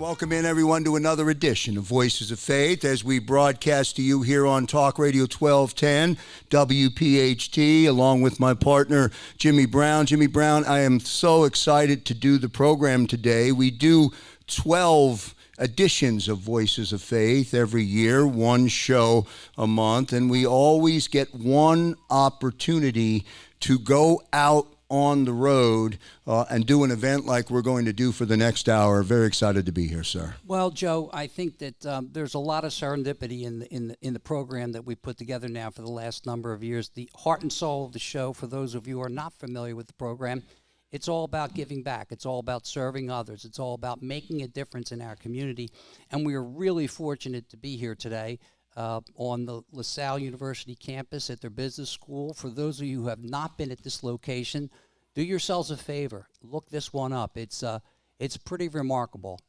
Welcome in, everyone, to another edition of Voices of Faith as we broadcast to you here on Talk Radio 1210, WPHT, along with my partner, Jimmy Brown. Jimmy Brown, I am so excited to do the program today. We do 12 editions of Voices of Faith every year, one show a month, and we always get one opportunity to go out on the road and do an event like we're going to do for the next hour. Very excited to be here, sir. Well, Joe, I think that there's a lot of serendipity in the program that we put together now for the last number of years. The heart and soul of the show, for those of you who are not familiar with the program, it's all about giving back. It's all about serving others. It's all about making a difference in our community. And we are really fortunate to be here today on the LaSalle University campus at their business school. For those of you who have not been at this location, do yourselves a favor. Look this one up. It's pretty remarkable.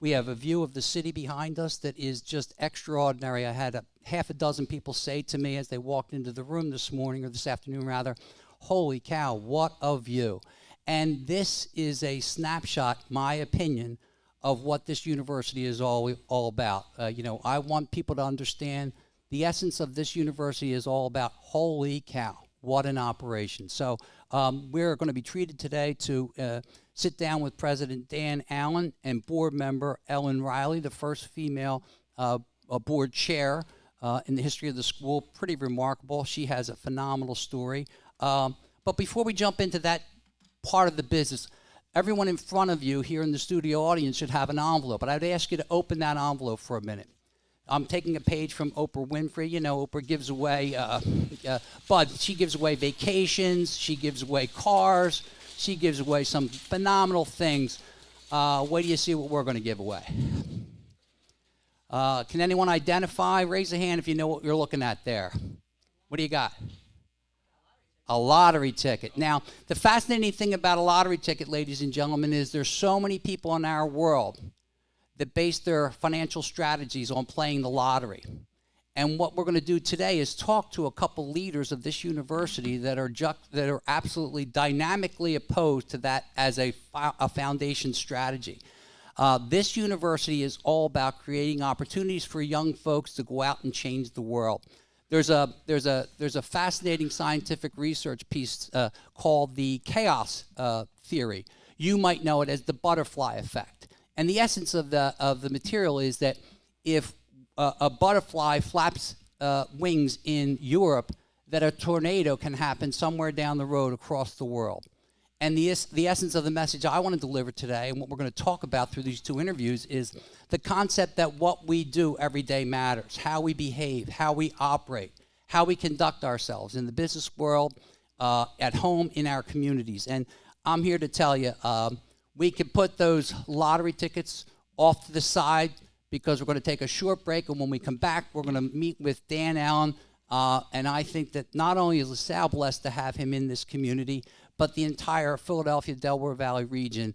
We have a view of the city behind us that is just extraordinary. I had half a dozen people say to me as they walked into the room this morning, or this afternoon rather, holy cow, what a view. And this is a snapshot, my opinion, of what this university is all about. I want people to understand the essence of this university is all about holy cow, what an operation. So we're going to be treated today to sit down with President Dan Allen and board member Ellen Reilly, the first female board chair in the history of the school. Pretty remarkable. She has a phenomenal story. But before we jump into that part of the business, everyone in front of you here in the studio audience should have an envelope, but I'd ask you to open that envelope for a minute. I'm taking a page from Oprah Winfrey. You know, Oprah gives away, but she gives away vacations, she gives away cars, she gives away some phenomenal things. Wait till you see what we're going to give away. Can anyone identify? Raise a hand if you know what you're looking at there. What do you got? A lottery ticket. Now, the fascinating thing about a lottery ticket, ladies and gentlemen, is there's so many people in our world that base their financial strategies on playing the lottery. And what we're going to do today is talk to a couple leaders of this university that are absolutely dynamically opposed to that as a foundation strategy. This university is all about creating opportunities for young folks to go out and change the world. There's a fascinating scientific research piece called the chaos theory. You might know it as the butterfly effect. And the essence of the material is that if a butterfly flaps wings in Europe, that a tornado can happen somewhere down the road across the world. And the essence of the message I want to deliver today, and what we're going to talk about through these two interviews, is the concept that what we do every day matters, how we behave, how we operate, how we conduct ourselves in the business world, at home, in our communities. And I'm here to tell you, we can put those lottery tickets off to the side because we're going to take a short break, and when we come back, we're going to meet with Dan Allen. And I think that not only is LaSalle blessed to have him in this community, but the entire Philadelphia, Delaware Valley region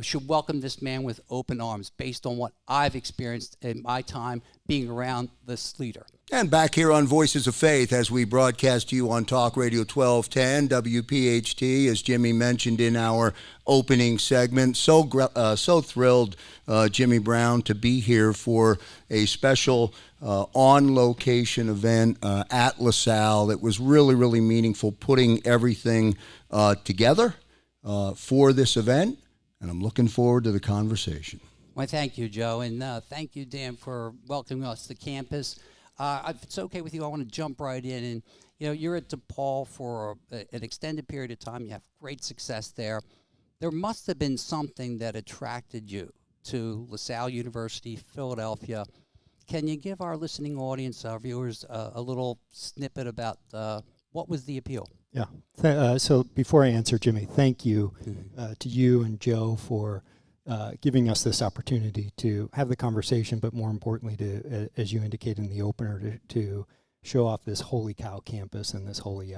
should welcome this man with open arms based on what I've experienced in my time being around this leader. And back here on Voices of Faith as we broadcast to you on Talk Radio 1210, WPHT, as Jimmy mentioned in our opening segment. So thrilled, Jimmy Brown, to be here for a special on-location event at LaSalle that was really, really meaningful, putting everything together for this event, and I'm looking forward to the conversation. Well, thank you, Joe, and thank you, Dan, for welcoming us to campus. If it's okay with you, I want to jump right in. And, you're at DePaul for an extended period of time. You have great success there. There must have been something that attracted you to LaSalle University, Philadelphia. Can you give our listening audience, our viewers, a little snippet about what was the appeal? Yeah. So before I answer, Jimmy, thank you to you and Joe for giving us this opportunity to have the conversation, but more importantly, to, as you indicated in the opener, to show off this Holy Cow campus and this Holy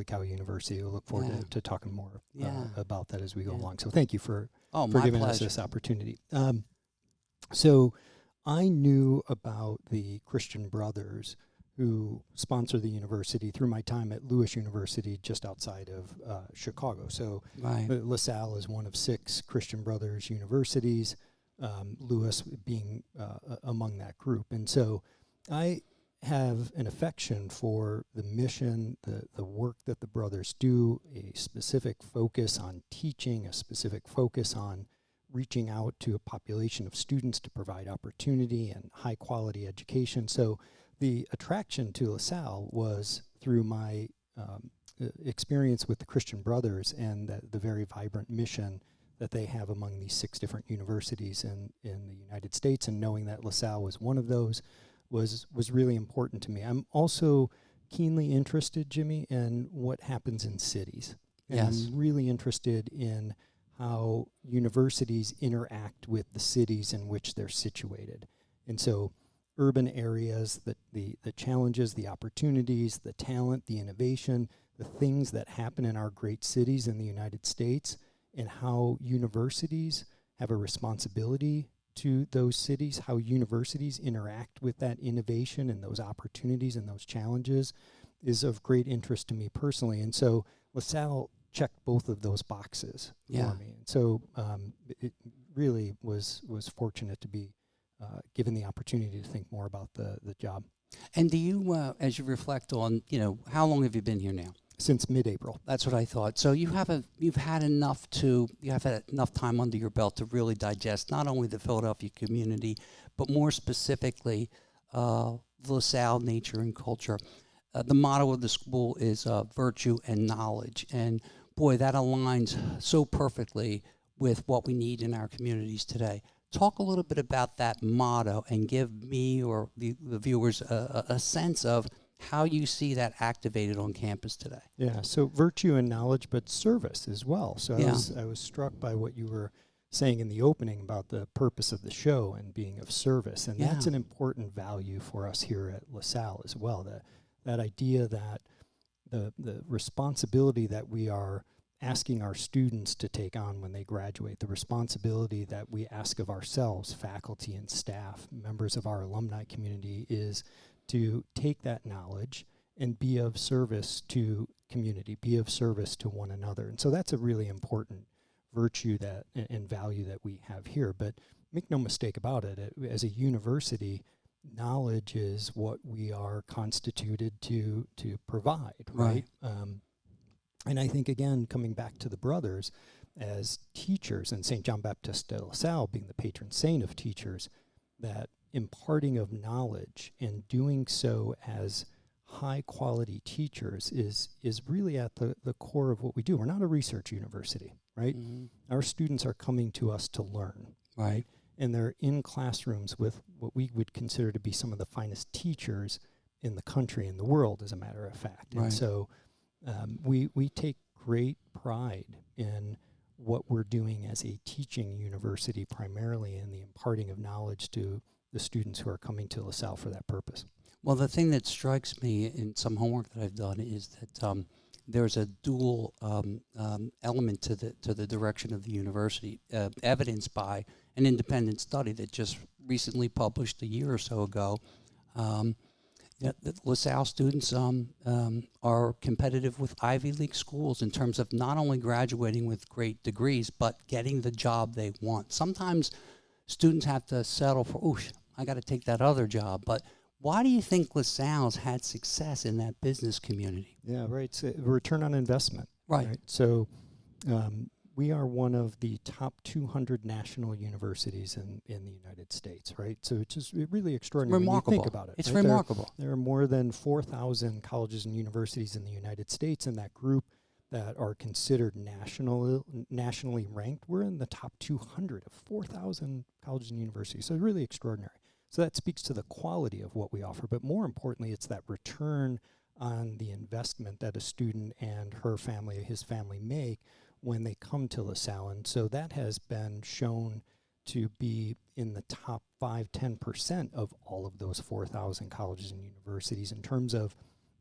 Cow University. We look forward to talking more about that as we go along. So thank you for giving us this opportunity. So I knew about the Christian Brothers who sponsor the university through my time at Lewis University just outside of Chicago. So LaSalle is one of 6 Christian Brothers universities. Lewis being among that group. And so I have an affection for the mission, the work that the brothers do, a specific focus on teaching, a specific focus on reaching out to a population of students to provide opportunity and high quality education. So the attraction to LaSalle was through my experience with the Christian Brothers and the very vibrant mission that they have among these 6 different universities in the United States, and knowing that LaSalle was one of those was really important to me. I'm also keenly interested, Jimmy, in what happens in cities. And Yes. I'm really interested in how universities interact with the cities in which they're situated. And so urban areas, the challenges, the opportunities, the talent, the innovation, the things that happen in our great cities in the United States, and how universities have a responsibility to those cities, how universities interact with that innovation and those opportunities and those challenges is of great interest to me personally. And so LaSalle checked both of those boxes Yeah. for me. And so it really was fortunate to be given the opportunity to think more about the job. And do you, as you reflect on, how long have you been here now? Since mid-April. That's what I thought. So you've had enough time under your belt to really digest not only the Philadelphia community, but more specifically LaSalle nature and culture. The motto of the school is virtue and knowledge, and boy, that aligns so perfectly with what we need in our communities today. Talk a little bit about that motto and give me or the viewers a sense of how you see that activated on campus today. Yeah, so virtue and knowledge, but service as well. So Yeah. I was struck by what you were saying in the opening about the purpose of the show and being of service. And that's Yeah. an important value for us here at LaSalle as well. That idea that the responsibility that we are asking our students to take on when they graduate, the responsibility that we ask of ourselves, faculty and staff, members of our alumni community, is to take that knowledge and be of service to community, be of service to one another. And so that's a really important virtue that and value that we have here. But make no mistake about it, as a university, knowledge is what we are constituted to provide, right? And I think, again, coming back to the brothers, as teachers, and St. John Baptist de LaSalle being the patron saint of teachers, that imparting of knowledge and doing so as high quality teachers is really at the core of what we do. We're not a research university, right? Mm-hmm. Our students are coming to us to learn, Right. and they're in classrooms with what we would consider to be some of the finest teachers in the country and the world, as a matter of fact. Right. And so we take great pride in what we're doing as a teaching university, primarily in the imparting of knowledge to the students who are coming to LaSalle for that purpose. Well, the thing that strikes me in some homework that I've done is that there's a dual element to the direction of the university, evidenced by an independent study that just recently published a year or so ago. That LaSalle students are competitive with Ivy League schools in terms of not only graduating with great degrees, but getting the job they want. Sometimes students have to settle for, I got to take that other job. But why do you think LaSalle's had success in that business community? Yeah, right. It's a return on investment. Right. So we are one of the top 200 national universities in the United States, right? So it's just really extraordinary Remarkable. when you think about it. It's right? remarkable. There are more than 4,000 colleges and universities in the United States in that group that are considered nationally ranked. We're in the top 200 of 4,000 colleges and universities. So it's really extraordinary. So that speaks to the quality of what we offer. But more importantly, it's that return on the investment that a student and her family, his family make when they come to LaSalle. And so that has been shown to be in the top 5-10% of all of those 4,000 colleges and universities in terms of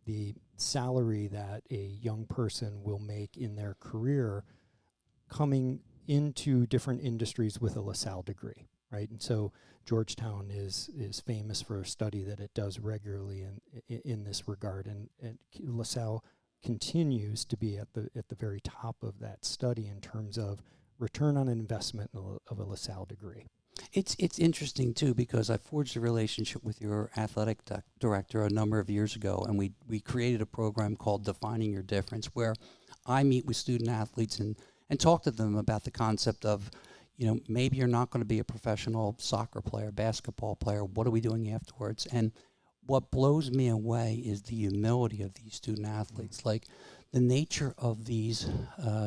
the salary that a young person will make in their career coming into different industries with a LaSalle degree, right? And so Georgetown is famous for a study that it does regularly in this regard, and LaSalle continues to be at the very top of that study in terms of return on investment of a LaSalle degree. It's interesting too, because I forged a relationship with your athletic director a number of years ago, and we created a program called Defining Your Difference, where I meet with student athletes and talk to them about the concept of, maybe you're not going to be a professional soccer player, basketball player. What are we doing afterwards? And what blows me away is the humility of these student athletes. Like, the nature of these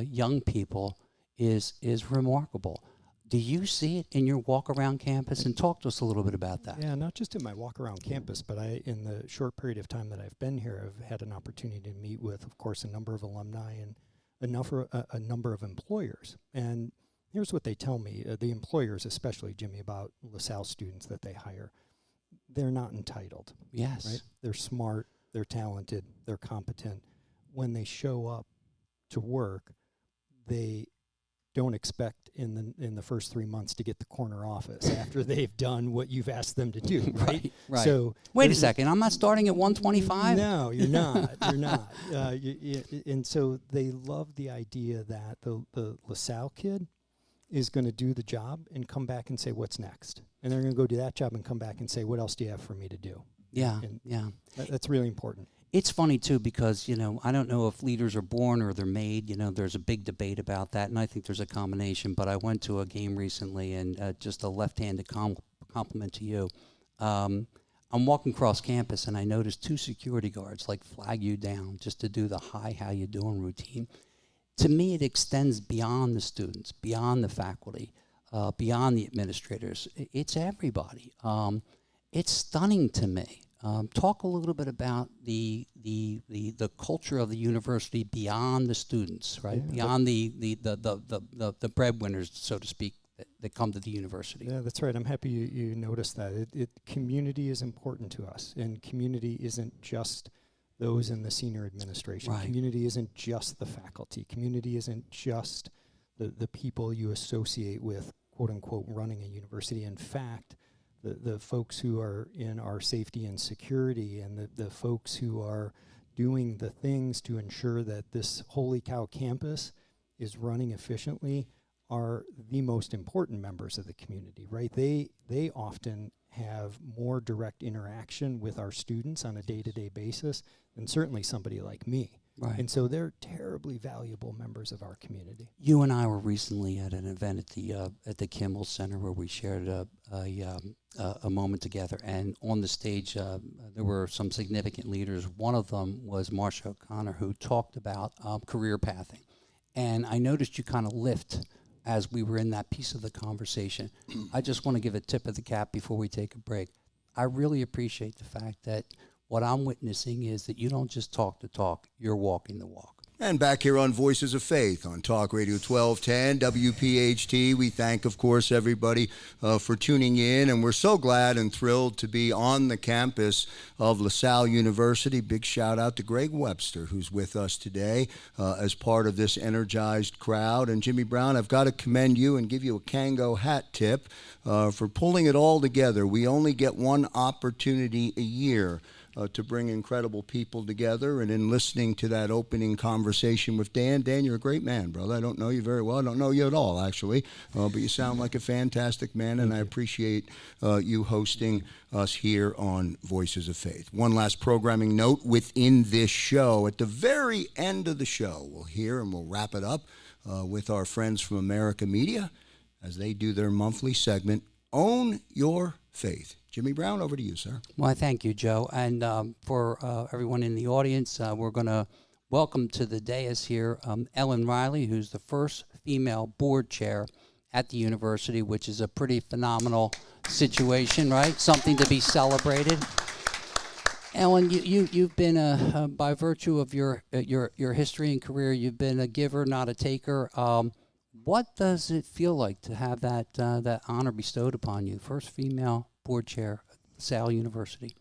young people is remarkable. Do you see it in your walk around campus? And talk to us a little bit about that. Yeah, not just in my walk around campus, but in the short period of time that I've been here, I've had an opportunity to meet with, of course, a number of alumni and a number of employers. And here's what they tell me, the employers especially, Jimmy, about LaSalle students that they hire. They're not entitled. Yes. Right? They're smart, they're talented, they're competent. When they show up to work, they don't expect in the first 3 months to get the corner office after they've done what you've asked them to do, right? Right. So wait a second, I'm not starting at 125? No, you're not. You're not. And so they love the idea that the LaSalle kid is going to do the job and come back and say, what's next? And they're going to go do that job and come back and say, what else do you have for me to do? Yeah, And yeah. That's really important. It's funny, too, because, I don't know if leaders are born or they're made. There's a big debate about that, and I think there's a combination. But I went to a game recently, and just a left-handed compliment to you. I'm walking across campus, and I noticed 2 security guards, flag you down just to do the hi, how you doing routine. To me, it extends beyond the students, beyond the faculty, beyond the administrators. It's everybody. It's stunning to me. Talk a little bit about the culture of the university beyond the students, right? Yeah, beyond the breadwinners, so to speak, that come to the university. Yeah, that's right. I'm happy you noticed that. Community is important to us, and community isn't just those in the senior administration. Right. Community isn't just the faculty. Community isn't just the people you associate with, quote unquote, running a university. In fact, the folks who are in our safety and security, and the folks who are doing the things to ensure that this holy cow campus is running efficiently are the most important members of the community, right? They often have more direct interaction with our students on a day-to-day basis than certainly somebody like me. Right. And so they're terribly valuable members of our community. You and I were recently at an event at the Kimmel Center where we shared a moment together, and on the stage there were some significant leaders. One of them was Marsha O'Connor, who talked about career pathing, and I noticed you kind of lift as we were in that piece of the conversation. I just want to give a tip of the cap before we take a break. I really appreciate the fact that what I'm witnessing is that you don't just talk the talk, you're walking the walk. And back here on Voices of Faith on Talk Radio 1210, WPHT. We thank, of course, everybody for tuning in. And we're so glad and thrilled to be on the campus of LaSalle University. Big shout out to Greg Webster, who's with us today as part of this energized crowd. And Jimmy Brown, I've got to commend you and give you a Kango hat tip for pulling it all together. We only get one opportunity a year to bring incredible people together. And in listening to that opening conversation with Dan, you're a great man, brother. I don't know you very well. I don't know you at all, actually. But you sound like a fantastic man, and I appreciate you hosting us here on Voices of Faith. One last programming note within this show. At the very end of the show, we'll hear and we'll wrap it up with our friends from America Media as they do their monthly segment, Own Your Faith. Jimmy Brown, over to you, sir. Well, thank you, Joe. And for everyone in the audience, we're going to welcome to the dais here Ellen Reilly, who's the first female board chair at the university, which is a pretty phenomenal situation, right? Something to be celebrated. Ellen, you've been, by virtue of your history and career, you've been a giver, not a taker. What does it feel like to have that honor bestowed upon you? First female board chair at LaSalle University.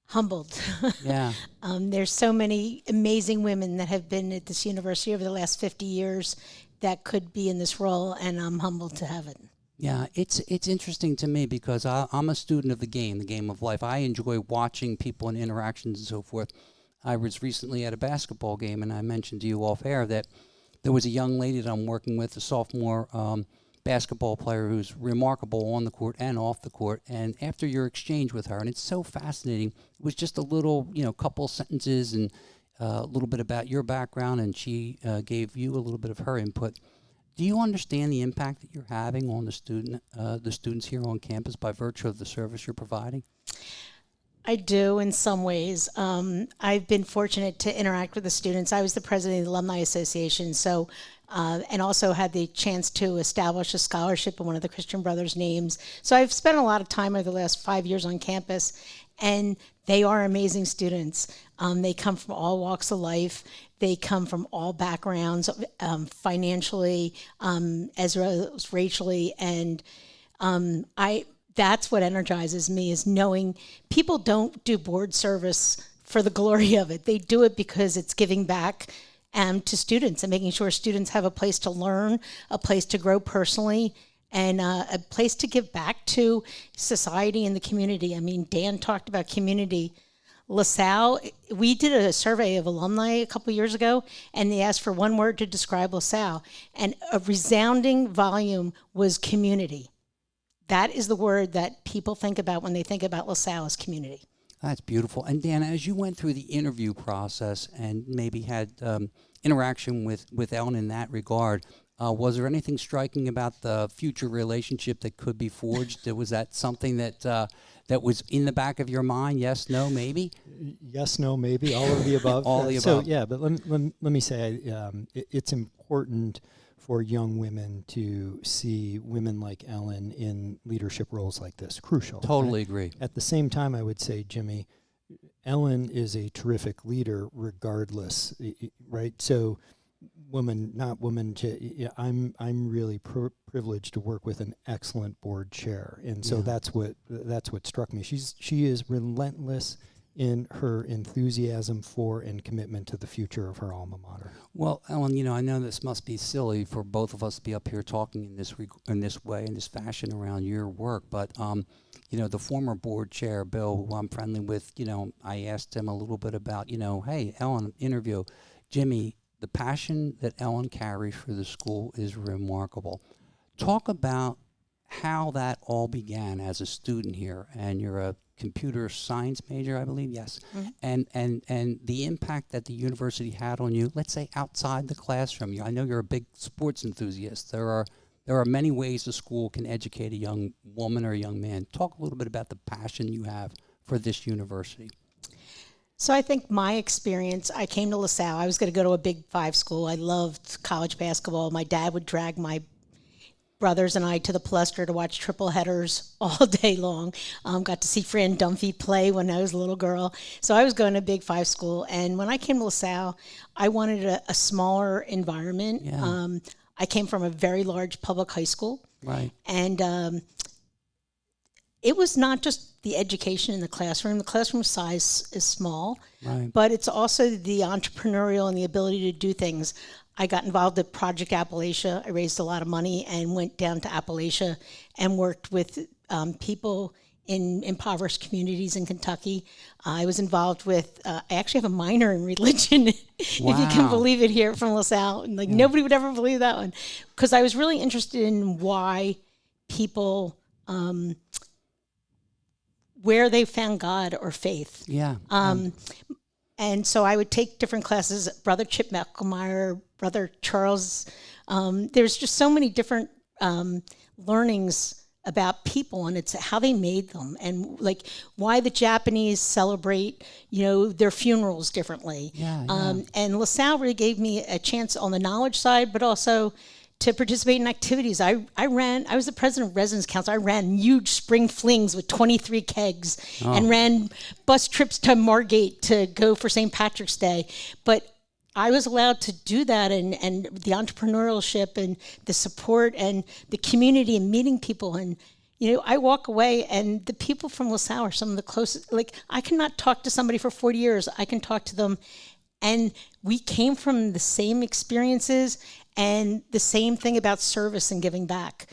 Humbled. Yeah. There's so many amazing women that have been at this university over the last 50 years that could be in this role, and I'm humbled to have it. Yeah, it's interesting to me because I'm a student of the game of life. I enjoy watching people and interactions and so forth. I was recently at a basketball game, and I mentioned to you off air that there was a young lady that I'm working with, a sophomore basketball player who's remarkable on the court and off the court. And after your exchange with her, and it's so fascinating, it was just a little, couple sentences and a little bit about your background, and she gave you a little bit of her input. Do you understand the impact that you're having on the students here on campus by virtue of the service you're providing? I do in some ways. I've been fortunate to interact with the students. I was the president of the Alumni Association, so and also had the chance to establish a scholarship in one of the Christian Brothers' names. So I've spent a lot of time over the last 5 years on campus, and they are amazing students. They come from all walks of life. They come from all backgrounds, financially, as well as racially, and that's what energizes me, is knowing people don't do board service for the glory of it. They do it because it's giving back to students and making sure students have a place to learn, a place to grow personally, and a place to give back to society and the community. I mean, Dan talked about community. LaSalle, we did a survey of alumni a couple years ago, and they asked for one word to describe LaSalle, and a resounding volume was community. That is the word that people think about when they think about LaSalle, as community. That's beautiful. And Dan, as you went through the interview process and maybe had interaction with Ellen in that regard, was there anything striking about the future relationship that could be forged? Was that something that was in the back of your mind? Yes, no, maybe? Yes, no, maybe, all of the above. All of the so, above. yeah, but let me say it's important for young women to see women like Ellen in leadership roles like this. Crucial. Totally right? agree. At the same time, I would say, Jimmy, Ellen is a terrific leader regardless, right? So woman, not woman, I'm really privileged to work with an excellent board chair. And so that's what struck me. She is relentless in her enthusiasm for and commitment to the future of her alma mater. Well, Ellen, I know this must be silly for both of us to be up here talking in this way, in this fashion around your work, but the former board chair, Bill, who I'm friendly with, I asked him a little bit about, hey, Ellen, interview, Jimmy, the passion that Ellen carries for the school is remarkable. Talk about how that all began as a student here, and you're a computer science major, I believe, yes. Mm-hmm. And the impact that the university had on you, let's say outside the classroom. I know you're a big sports enthusiast. There are many ways the school can educate a young woman or a young man. Talk a little bit about the passion you have for this university. So I think my experience, I came to LaSalle. I was going to go to a Big Five school. I loved college basketball. My dad would drag my brothers and I to the Palestra to watch triple headers all day long. Got to see Fran Dunphy play when I was a little girl. So I was going to Big Five school. And when I came to LaSalle, I wanted a smaller environment. Yeah. I came from a very large public high school. Right. And it was not just the education in the classroom. The classroom size is small, right, but it's also the entrepreneurial and the ability to do things. I got involved at Project Appalachia. I raised a lot of money and went down to Appalachia and worked with people in impoverished communities in Kentucky. I was involved with, I actually have a minor in religion, if you can believe it, here from LaSalle. Like, nobody would ever believe that one. Because I was really interested in why people, where they found God or faith. Yeah. And so I would take different classes, Brother Chip Mecklemeyer, Brother Charles. There's just so many different learnings about people, and it's how they made them, and like why the Japanese celebrate, their funerals differently. And LaSalle really gave me a chance on the knowledge side, but also to participate in activities. I was the president of Residence Council. I ran huge spring flings with 23 kegs and ran bus trips to Margate to go for St. Patrick's Day. But I was allowed to do that, and the entrepreneurship and the support and the community and meeting people. And, I walk away, and the people from LaSalle are some of the closest. Like, I cannot talk to somebody for 40 years. I can talk to them. And we came from the same experiences and the same thing about service and giving back.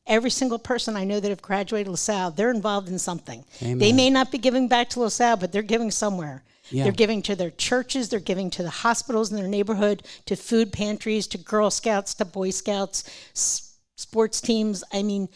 Every single person I know that have graduated LaSalle, they're involved in something. Amen. They may not be giving back to LaSalle, but they're giving somewhere. Yeah. They're giving to their churches, they're giving to the hospitals in their neighborhood, to food pantries, to Girl Scouts, to Boy Scouts, sports teams. I mean,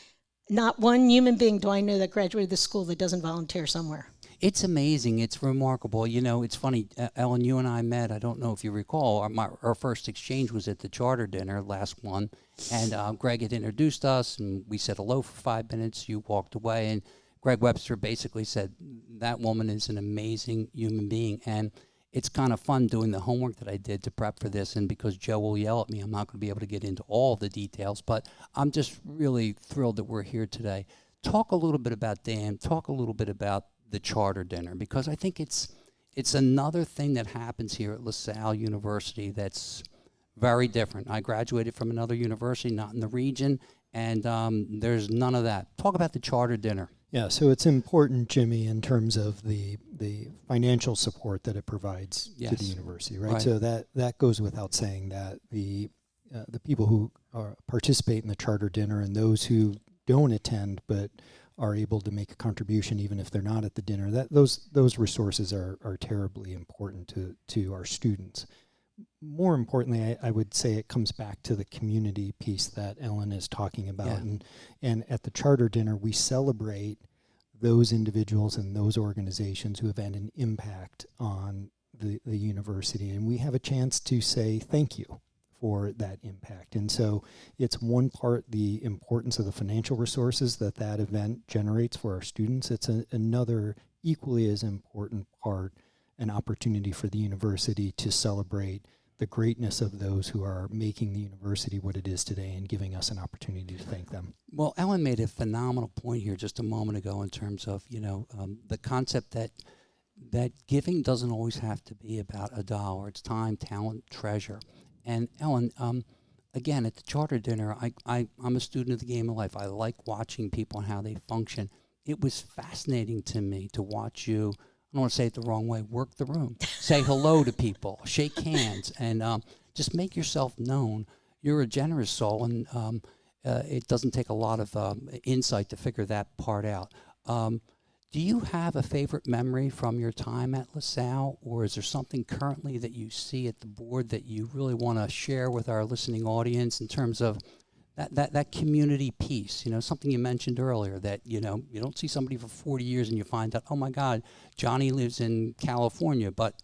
not one human being do I know that graduated this school that doesn't volunteer somewhere. It's amazing. It's remarkable. You know, it's funny. Ellen, you and I met. I don't know if you recall. Our first exchange was at the charter dinner, last one. And Greg had introduced us, and we said hello for 5 minutes. You walked away, and Greg Webster basically said, that woman is an amazing human being. And it's kind of fun doing the homework that I did to prep for this. And because Joe will yell at me, I'm not going to be able to get into all the details. But I'm just really thrilled that we're here today. Talk a little bit about Dan. Talk a little bit about the charter dinner, because I think it's another thing that happens here at LaSalle University that's very different. I graduated from another university, not in the region, and there's none of that. Talk about the charter dinner. Yeah, so it's important, Jimmy, in terms of the financial support that it provides to the university, right? So that goes without saying, that the people who participate in the charter dinner and those who don't attend but are able to make a contribution even if they're not at the dinner, that those resources are terribly important to our students. More importantly, I would say it comes back to the community piece that Ellen is talking about. Yeah. And at the charter dinner, we celebrate those individuals and those organizations who have had an impact on the university. And we have a chance to say thank you for that impact. And so it's one part, the importance of the financial resources that event generates for our students. It's another equally as important part, an opportunity for the university to celebrate the greatness of those who are making the university what it is today and giving us an opportunity to thank them. Well, Ellen made a phenomenal point here just a moment ago in terms of, the concept that giving doesn't always have to be about a dollar. It's time, talent, treasure. And Ellen, again, at the charter dinner, I'm a student of the game of life. I like watching people and how they function. It was fascinating to me to watch you, I don't want to say it the wrong way, work the room, say hello to people, shake hands, and just make yourself known. You're a generous soul, and it doesn't take a lot of insight to figure that part out. Do you have a favorite memory from your time at LaSalle, or is there something currently that you see at the board that you really want to share with our listening audience in terms of that community piece? Something you mentioned earlier, that, you don't see somebody for 40 years and you find out, oh my God, Johnny lives in California, but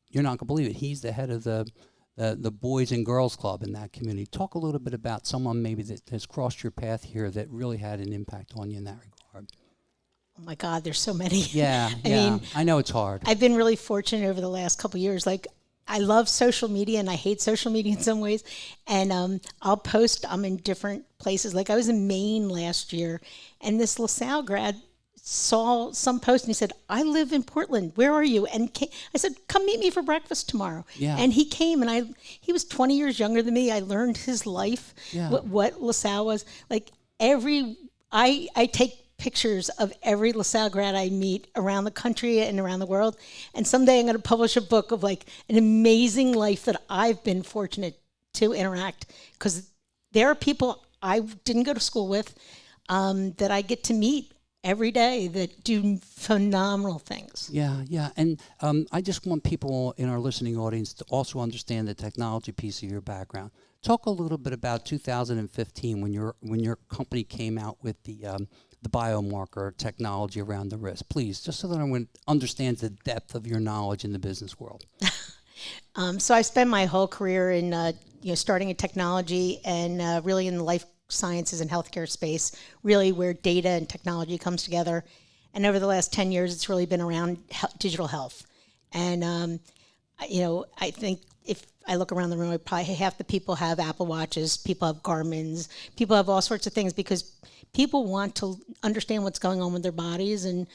you're not going to believe it. He's the head of the Boys and Girls Club in that community. Talk a little bit about someone maybe that has crossed your path here that really had an impact on you in that regard. Oh my God, there's so many. Yeah, I mean, I know it's hard. I've been really fortunate over the last couple of years. Like, I love social media, and I hate social media in some ways. And I'll post. I'm in different places. Like, I was in Maine last year, and this LaSalle grad saw some post, and he said, "I live in Portland. Where are you?" And I said, "Come meet me for breakfast tomorrow." Yeah. And he came, and he was 20 years younger than me. I learned his life, what LaSalle was like. I take pictures of every LaSalle grad I meet around the country and around the world. And someday I'm going to publish a book of like an amazing life that I've been fortunate to interact, because there are people I didn't go to school with that I get to meet every day that do phenomenal things. Yeah. And I just want people in our listening audience to also understand the technology piece of your background. Talk a little bit about 2015 when your company came out with the biomarker technology around the wrist, please, just so that everyone understands the depth of your knowledge in the business world. So I spent my whole career in, starting in technology and really in the life sciences and healthcare space, really where data and technology comes together. And over the last 10 years, it's really been around digital health. And, I think if I look around the room, probably half the people have Apple Watches, people have Garmin's, people have all sorts of things, because people want to understand what's going on with their bodies, and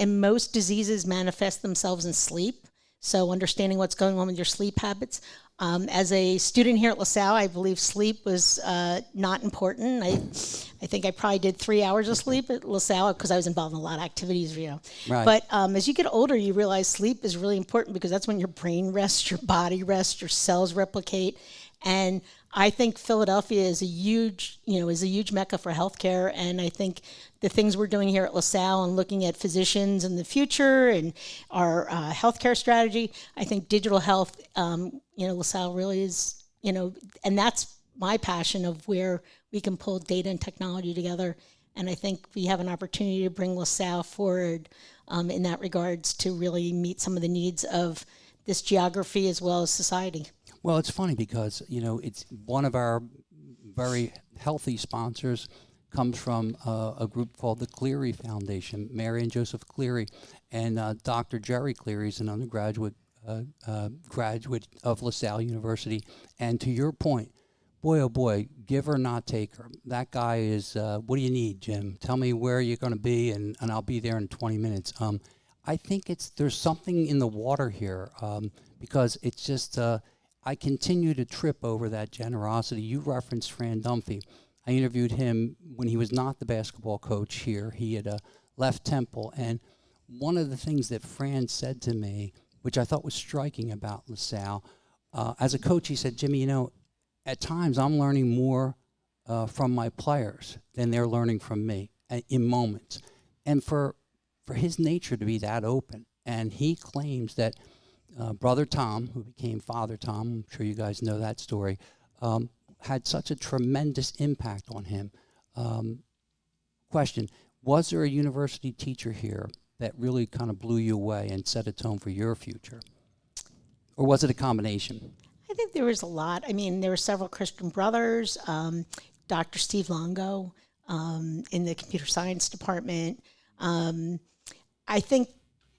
most diseases manifest themselves in sleep. So understanding what's going on with your sleep habits. As a student here at LaSalle, I believe sleep was not important. I think I probably did 3 hours of sleep at LaSalle because I was involved in a lot of activities, Right. But as you get older, you realize sleep is really important, because that's when your brain rests, your body rests, your cells replicate. And I think Philadelphia is a huge mecca for healthcare. And I think the things we're doing here at LaSalle and looking at physicians in the future and our healthcare strategy, I think digital health, LaSalle really is, and that's my passion of where we can pull data and technology together. And I think we have an opportunity to bring LaSalle forward in that regards to really meet some of the needs of this geography as well as society. Well, it's funny because, it's one of our very healthy sponsors comes from a group called the Cleary Foundation. Mary and Joseph Cleary and Dr. Jerry Cleary is an undergraduate graduate of LaSalle University. And to your point, boy, oh boy, give her, not take her. That guy is, what do you need, Jim? Tell me where you're going to be, and I'll be there in 20 minutes. I think there's something in the water here because it's just, I continue to trip over that generosity. You referenced Fran Dunphy. I interviewed him when he was not the basketball coach here. He had left Temple, and one of the things that Fran said to me, which I thought was striking about LaSalle, as a coach, he said, Jimmy, at times I'm learning more from my players than they're learning from me in moments. And for his nature to be that open, and he claims that Brother Tom, who became Father Tom, I'm sure you guys know that story, had such a tremendous impact on him. Question, was there a university teacher here that really kind of blew you away and set a tone for your future? Or was it a combination? I think there was a lot. I mean, there were several Christian brothers, Dr. Steve Longo in the computer science department. I think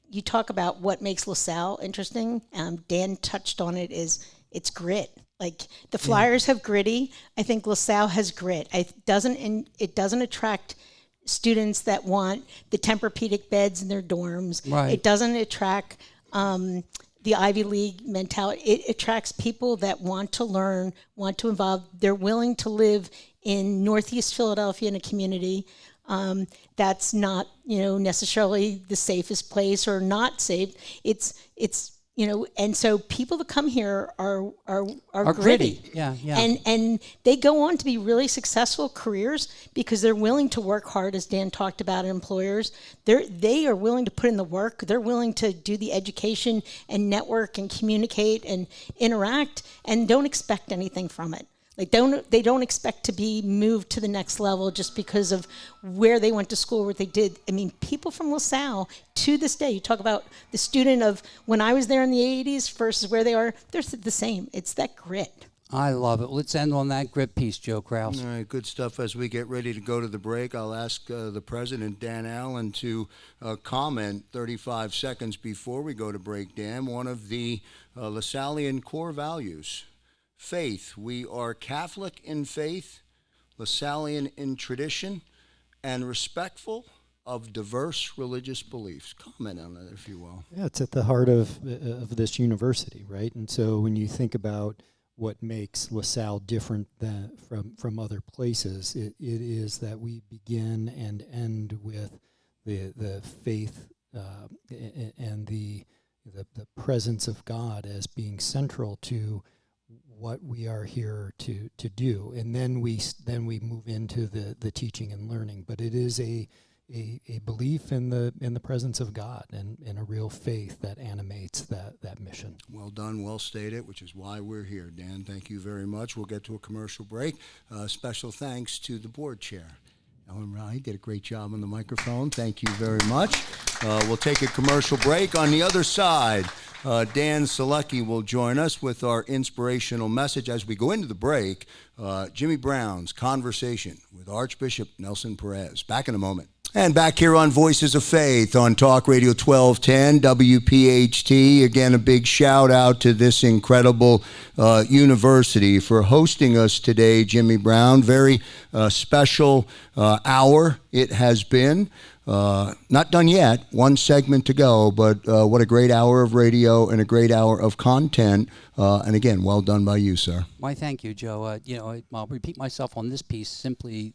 you talk about what makes LaSalle interesting. Dan touched on it, is it's grit. Like the Flyers have gritty. I think LaSalle has grit. It doesn't attract students that want the Tempur-Pedic beds in their dorms. Right. It doesn't attract the Ivy League mentality. It attracts people that want to learn, want to involve. They're willing to live in Northeast Philadelphia in a community that's not, necessarily the safest place or not safe. It's and so people that come here are gritty. Yeah. And they go on to be really successful careers because they're willing to work hard, as Dan talked about, employers. They are willing to put in the work. They're willing to do the education and network and communicate and interact and don't expect anything from it. They don't expect to be moved to the next level just because of where they went to school, what they did. I mean, people from LaSalle to this day, you talk about the student of when I was there in the 80s versus where they are, they're the same. It's that grit. I love it. Let's end on that grit piece, Joe Kraus. All right, good stuff. As we get ready to go to the break, I'll ask the president, Dan Allen, to comment 35 seconds before we go to break. Dan, one of the LaSallian core values, faith. We are Catholic in faith, LaSallian in tradition, and respectful of diverse religious beliefs. Comment on that, if you will. Yeah, it's at the heart of this university, right? And so when you think about what makes LaSalle different than from other places, it is that we begin and end with the faith and the presence of God as being central to what we are here to do, and then we move into the teaching and learning. But it is a belief in the presence of God and a real faith that animates that mission. Well done, well stated, which is why we're here. Dan, thank you very much. We'll get to a commercial break. Special thanks to the board chair, Ellen Reilly, did a great job on the microphone. Thank you very much. We'll take a commercial break. On the other side, Dan Selecki will join us with our inspirational message. As we go into the break, Jimmy Brown's conversation with Archbishop Nelson Perez. Back in a moment. And back here on Voices of Faith on Talk Radio 1210, WPHT. Again, a big shout out to this incredible university for hosting us today, Jimmy Brown. Very special hour it has been. Not done yet, one segment to go, but what a great hour of radio and a great hour of content. And again, well done by you, sir. Why, thank you, Joe. I'll repeat myself on this piece, simply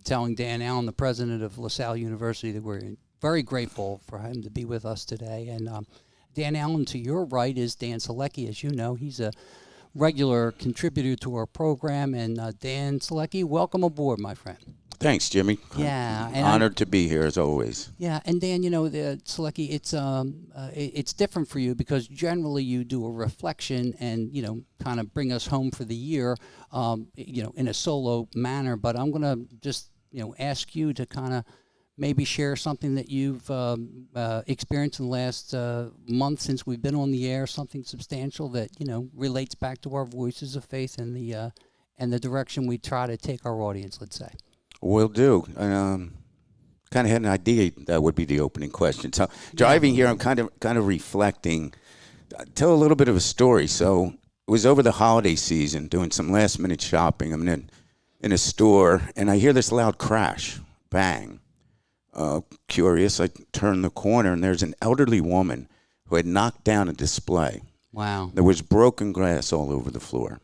telling Dan Allen, the president of LaSalle University, that we're very grateful for him to be with us today. And Dan Allen, to your right, is Dan Selecki. As you know, he's a regular contributor to our program. And Dan Selecki, welcome aboard, my friend. Thanks, Jimmy. Yeah, and Honored to be here as always. Yeah, and Dan, Selecki, it's different for you because generally you do a reflection and kind of bring us home for the year, in a solo manner. But I'm gonna just ask you to kind of maybe share something that you've experienced in the last month since we've been on the air, something substantial that relates back to our voices of faith and the direction we try to take our audience. Let's say. Will do. Kind of had an idea that would be the opening question. So driving here, I'm kind of reflecting. Tell a little bit of a story. So it was over the holiday season, doing some last minute shopping. I'm in a store, and I hear this loud crash, bang. Curious, I turn the corner, and there's an elderly woman who had knocked down a display. Wow. There was broken glass all over the floor.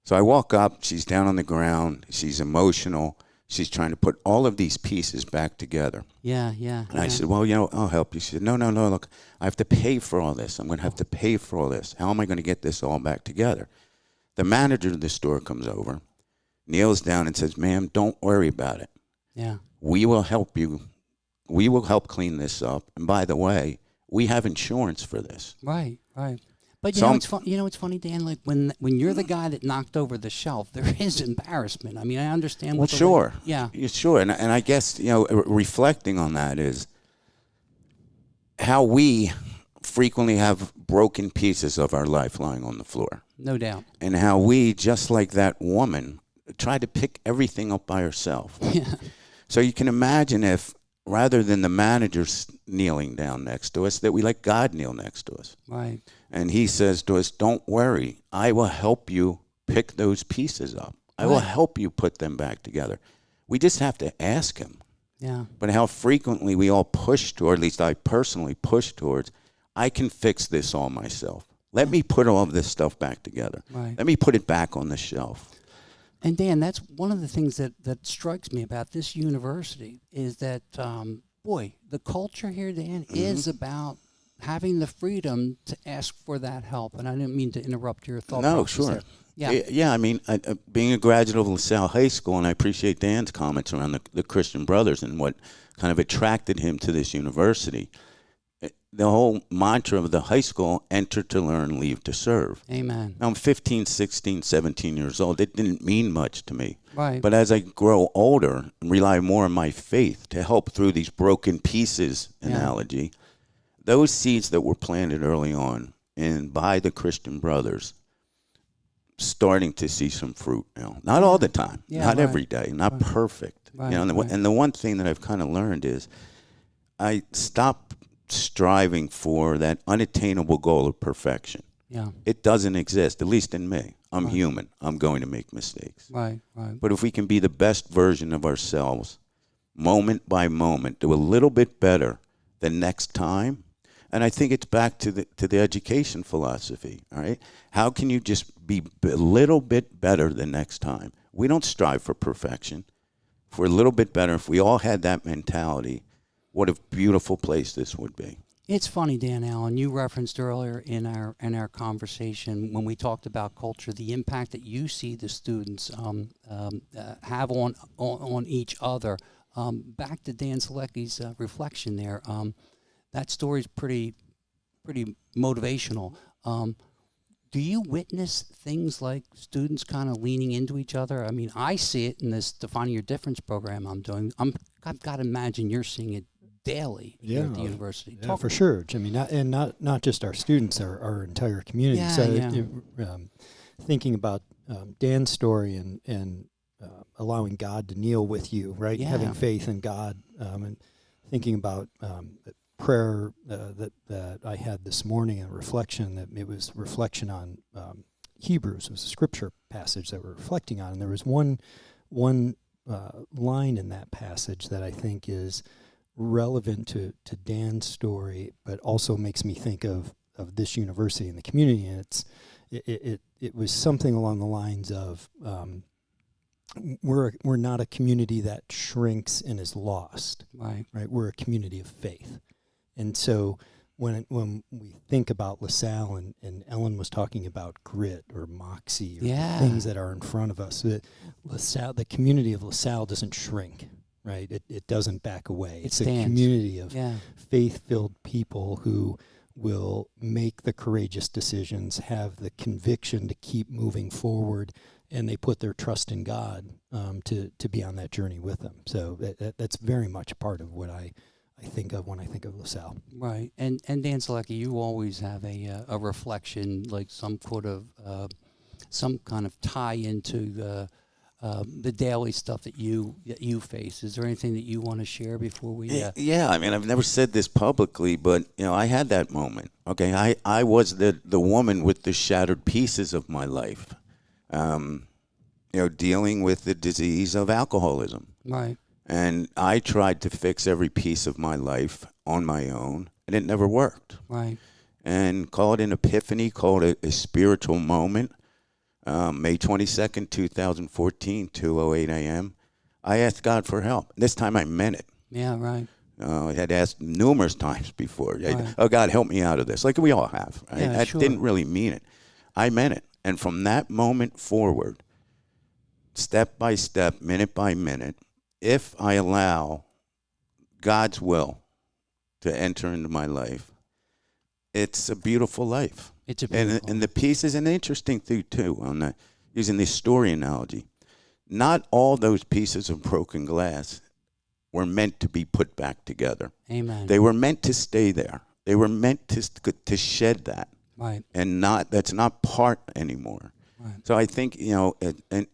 So I walk up. She's down on the ground. She's emotional. She's trying to put all of these pieces back together. Yeah. And I said, well, I'll help you. She said, no, look, I have to pay for all this. I'm going to have to pay for all this. How am I going to get this all back together? The manager of the store comes over, kneels down and says, ma'am, don't worry about it. Yeah. We will help you. We will help clean this up. And by the way, we have insurance for this. Right. But it's funny, Dan. Like when you're the guy that knocked over the shelf, there is embarrassment. I mean, I understand. Well, sure. Yeah. Sure. And I guess reflecting on that is how we frequently have broken pieces of our life lying on the floor. No doubt. And how we, just like that woman, try to pick everything up by herself. Yeah. So you can imagine if, rather than the manager kneeling down next to us, that we let God kneel next to us. Right. And he says to us, don't worry, I will help you pick those pieces up. I will help you put them back together. We just have to ask him. Yeah. But how frequently we all push toward, at least I personally push towards, I can fix this all myself. Let me put all of this stuff back together. Right. Let me put it back on the shelf. And Dan, that's one of the things that strikes me about this university is that, the culture here, Dan, is about having the freedom to ask for that help. And I didn't mean to interrupt your thought process. No, sure. There. Yeah. Yeah, I mean, being a graduate of LaSalle High School, and I appreciate Dan's comments around the Christian Brothers and what kind of attracted him to this university. The whole mantra of the high school, enter to learn, leave to serve. Amen. Now, I'm 15, 16, 17 years old. It didn't mean much to me. Right. But as I grow older and rely more on my faith to help through these broken pieces analogy, those seeds that were planted early on and by the Christian Brothers, starting to see some fruit now. Not all the time, not every day, not perfect. Right, and the one thing that I've kind of learned is I stopped striving for that unattainable goal of perfection. Yeah. It doesn't exist, at least in me. I'm human. I'm going to make mistakes. Right. But if we can be the best version of ourselves, moment by moment, do a little bit better the next time. And I think it's back to the education philosophy, all right? How can you just be a little bit better the next time? We don't strive for perfection. If we're a little bit better, if we all had that mentality, what a beautiful place this would be. It's funny, Dan Allen, you referenced earlier in our conversation when we talked about culture, the impact that you see the students have on each other. Back to Dan Selecki's reflection there, that story's pretty motivational. Do you witness things like students kind of leaning into each other? I mean, I see it in this Defining Your Difference program I'm doing. I've got to imagine you're seeing it daily here at the university. Yeah, for sure, Jimmy. Not just our students, our entire community. Thinking about Dan's story and allowing God to kneel with you, right? Yeah. Having faith in God, and thinking about prayer that I had this morning, a reflection that it was reflection on Hebrews. It was a scripture passage that we're reflecting on, and there was one line in that passage that I think is relevant to Dan's story, but also makes me think of this university and the community. And it was something along the lines of we're not a community that shrinks and is lost. Right. We're a community of faith. And so when we think about LaSalle, and Ellen was talking about grit or moxie or Yeah. things that are in front of us, LaSalle, the community of LaSalle doesn't shrink, right? It doesn't back away. It's a stands. community of Yeah. faith-filled people who will make the courageous decisions, have the conviction to keep moving forward, and they put their trust in God to be on that journey with them. So that's very much a part of what I think of when I think of LaSalle. Right, and Dan Selecki, you always have a reflection, like some kind of tie into the daily stuff that you face. Is there anything that you want to share before we? Yeah, I mean, I've never said this publicly, but I had that moment. Okay, I was the woman with the shattered pieces of my life, dealing with the disease of alcoholism. Right. And I tried to fix every piece of my life on my own, and it never worked. Right. And call it an epiphany, call it a spiritual moment. May 22nd, 2014, 2:08 a.m., I asked God for help. This time I meant it. Yeah, right. I had asked numerous times before. Right. Oh, God, help me out of this. Like we all have. Right? Yeah, I sure. didn't really mean it. I meant it. And from that moment forward, step by step, minute by minute, if I allow God's will to enter into my life, it's a beautiful life. It's a beautiful. And the pieces, an interesting thing too, on that, using the story analogy, not all those pieces of broken glass were meant to be put back together. Amen. They were meant to stay there. They were meant to shed that. Right. And that's not part anymore. Right. So I think,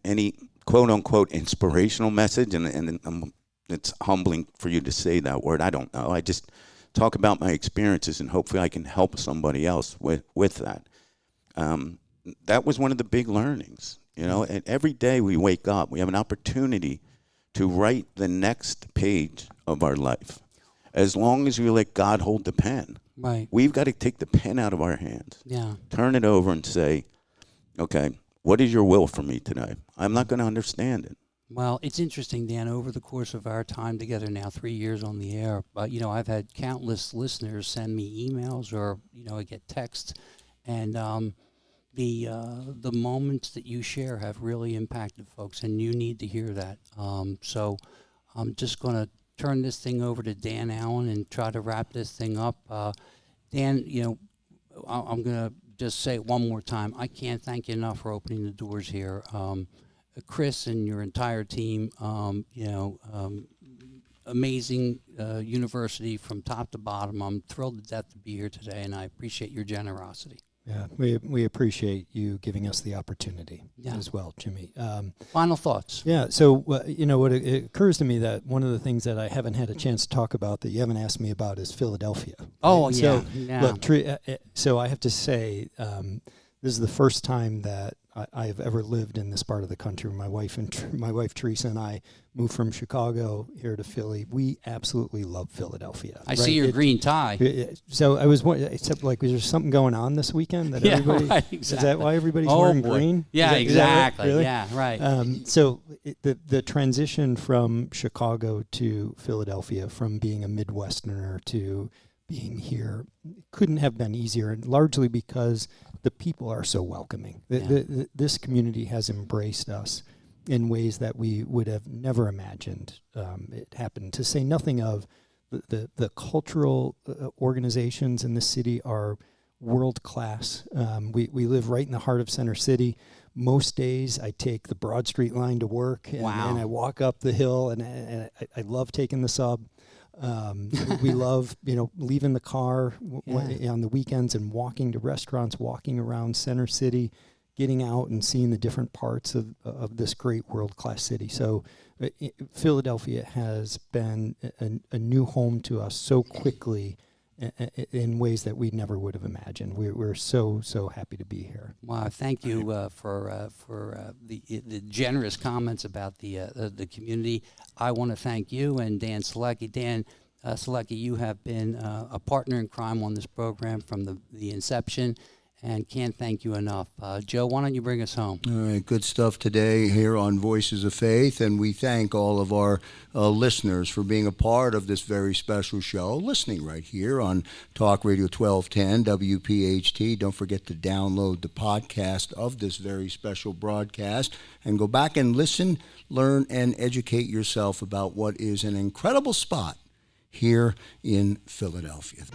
any quote unquote inspirational message, and it's humbling for you to say that word. I don't know. I just talk about my experiences, and hopefully I can help somebody else with that. That was one of the big learnings, and every day we wake up, we have an opportunity to write the next page of our life. As long as we let God hold the pen, Right. we've got to take the pen out of our hands, Yeah. turn it over and say, okay, what is your will for me today? I'm not going to understand it. Well, it's interesting, Dan, over the course of our time together now, 3 years on the air, I've had countless listeners send me emails or, I get texts, and the moments that you share have really impacted folks, and you need to hear that. So I'm just going to turn this thing over to Dan Allen and try to wrap this thing up. Dan, I'm going to just say it one more time. I can't thank you enough for opening the doors here. Chris and your entire team, amazing university from top to bottom. I'm thrilled to death to be here today, and I appreciate your generosity. Yeah, we appreciate you giving us the opportunity as well, Jimmy. Final thoughts? Yeah, so what it occurs to me that one of the things that I haven't had a chance to talk about that you haven't asked me about is Philadelphia. Oh, So, yeah. Look, so I have to say, this is the first time that I have ever lived in this part of the country. My wife Teresa and I moved from Chicago here to Philly. We absolutely love Philadelphia. I see your green tie. So I was wondering, except was there something going on this weekend that everybody? Right, exactly. Is that why everybody's wearing boy. green? Yeah, Is that right? exactly. Really? Yeah, right. So the transition from Chicago to Philadelphia, from being a Midwesterner to being here, couldn't have been easier, and largely because the people are so welcoming. This community has embraced us in ways that we would have never imagined it happened. To say nothing of the cultural organizations in the city are world class. We live right in the heart of Center City. Most days I take the Broad Street line to work, and I walk up the hill, and I love taking the sub. We love, leaving the car on the weekends and walking to restaurants, walking around Center City, getting out and seeing the different parts of this great world-class city. So Philadelphia has been a new home to us so quickly in ways that we never would have imagined. We're so happy to be here. Wow, thank you for the generous comments about the community. I want to thank you and Dan Selecki. Dan Selecki, you have been a partner in crime on this program from the inception, and can't thank you enough. Joe, why don't you bring us home? All right, good stuff today here on Voices of Faith, and we thank all of our listeners for being a part of this very special show, listening right here on Talk Radio 1210 WPHT. Don't forget to download the podcast of this very special broadcast and go back and listen, learn, and educate yourself about what is an incredible spot here in Philadelphia.